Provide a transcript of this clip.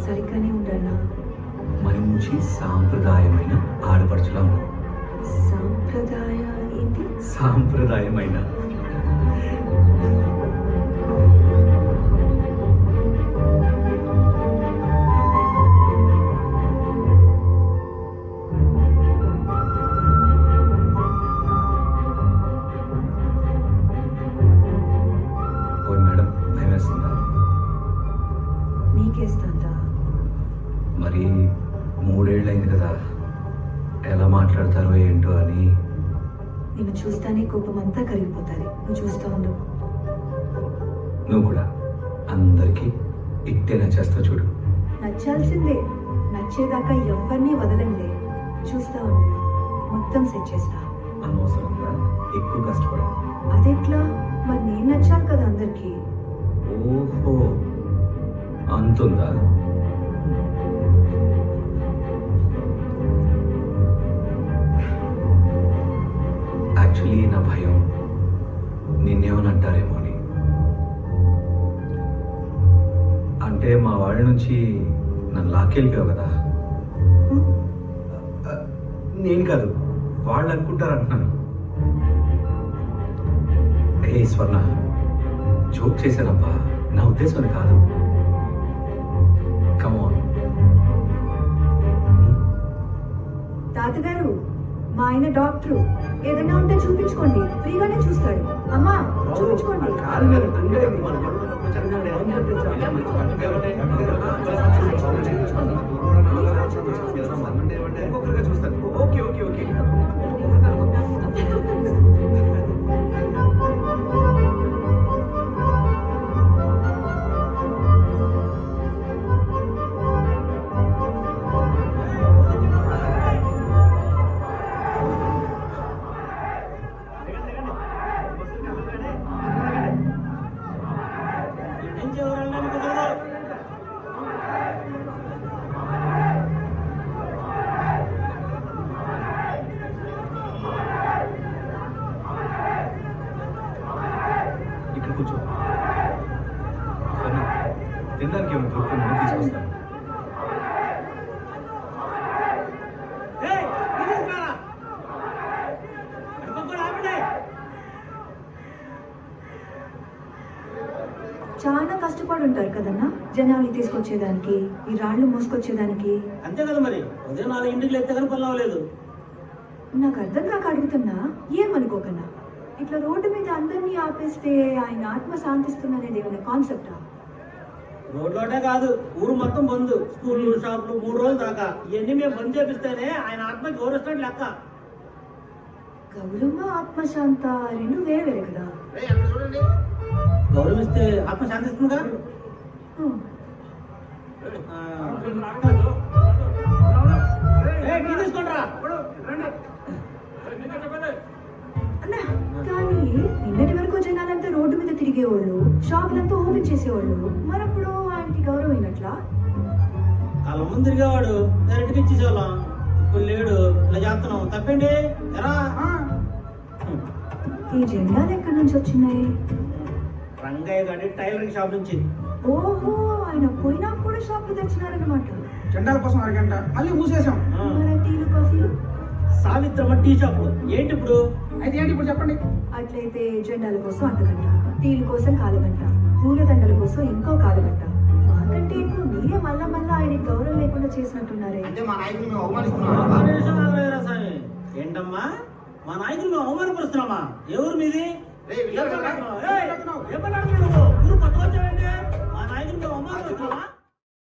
సరిగ్గానే ఉండన్నా. మంచి సాంప్రదాయమైన ఆడపడుచులా ఉన్నావు. సాంప్రదాయ ఏంటి? సాంప్రదాయమైన ఓ మేడం, భయం వేస్తుందా? నీకేస్తుందా? మరి 3 ఏళ్ళైంది కదా, ఎలా మాట్లాడతారో ఏంటో అని. నిన్ను చూస్తానే కోపం అంతా కరిగిపోతుంది. నువ్వు చూస్తూ ఉండు. నువ్వు కూడా అందరికీ ఇట్టే నచ్చేస్తావు చూడు. నచ్చాల్సిందే. నచ్చేదాకా ఎవరిని వదలండి. చూస్తా ఉండు, మొత్తం సెట్ చేస్తా. అనవసరంగా ఎక్కువ కష్టపడు. అదెట్లా? మరి నేను నచ్చాలి కదా అందరికీ. ఓహో, అంతుందా? యాక్చువల్లీ నా భయం నిన్నేమని అంటారేమో అని. అంటే మా వాళ్ళ నుంచి నన్ను లాక్కెళ్ళిపోయావు కదా. నేను కాదు, వాళ్ళు అనుకుంటారు అంటున్నాను. ఏ స్వర్ణ, జోక్ చేశానబ్బా, నా ఉద్దేశం అది కాదు. కమాన్. తాతగారు, మా ఆయన డాక్టరు. ఏదైనా ఉంటే చూపించుకోండి, ఫ్రీగానే చూస్తాడు. అమ్మా, చూపించుకోండి. Okay okay okay. ఇక్కడ కూర్చో. సరే, తినడానికి ఏమైనా దొరుకుతుందో తీసుకొస్తాను. చాలా కష్టపడి ఉంటారు కదన్నా జనాల్ని తీసుకొచ్చేదానికి, ఈ రాళ్ళు మోసుకొచ్చేదానికి. అంతే కదా మరి. ఉదయం 4 ఎత్తే కానీ పని అవ్వలేదు. నాకు అర్థం కాక అడుగుతున్నా, ఏమనుకోకన్నా. ఇట్లా రోడ్డు మీద అందరినీ ఆపేస్తే ఆయన ఆత్మ శాంతిస్తుందనేది ఏమైనా కాన్సెప్టా? రోడ్లోనే కాదు, ఊరు మొత్తం బంద్. స్కూళ్ళు, షాపులు 3 రోజుల దాకా. ఇవన్నీ మేము బంద్ చేపిస్తేనే ఆయన ఆత్మ గౌరవిస్తున్నట్టు లెక్క. గౌరవ ఆత్మశాంత రెండు వేరే వేరే కదా. గౌరవిస్తే ఆత్మ శాంతిస్తుందిగా. తీసుకోండిరా. అన్నా, కానీ నిన్నటి వరకు జనాలంతా రోడ్డు మీద తిరిగేవాళ్ళు, షాపులంతా ఓపెన్ చేసేవాళ్ళు. మరప్పుడు ఆయనకి గౌరవం అయినట్లా? వాళ్ళ ముందు తిరిగేవాడు, డైరెక్ట్గా ఇచ్చేసేవాళ్ళం. ఇప్పుడు లేడు, ఇలా చేస్తున్నాం. తప్పండి ఎరా. ఈ జెండాలు ఎక్కడి నుంచి వచ్చినాయి? రంగయ్య గారి టైలరింగ్ షాప్ నుంచి. ఓహో, ఆయన పోయినా కూడా షాప్ తెచ్చినారనమాట. జెండాల కోసం 1 గంట మళ్ళీ మూసేసాం. మరి టీలు, కాఫీలు? సావిత్రమ్మ టీ షాప్ ఏంటి ఇప్పుడు? అయితే ఏంటి ఇప్పుడు చెప్పండి. అట్లయితే జెండాల కోసం అర్ధగంట, టీల కోసం కాలగంట, పూలదండల కోసం ఇంకో కాలగంట. మాకంటే ఎక్కువ మీరే మళ్ళా ఆయనకి గౌరవం లేకుండా చేసినట్టున్నారే. అంటే మా నాయకులు మేము అవమానిస్తున్నాం. ఒక్క నిమిషం ఆగలేరా స్వామి. ఏంటమ్మా మా నాయకులు మేము అవమానపరుస్తున్నామా? ఎవరు మీది? రేయ్, ఏం మాట్లాడుతున్నావు? ఊరు కొత్తగా వచ్చావేంటి? మా నాయకులు మేము అవమానపరుస్తున్నామా?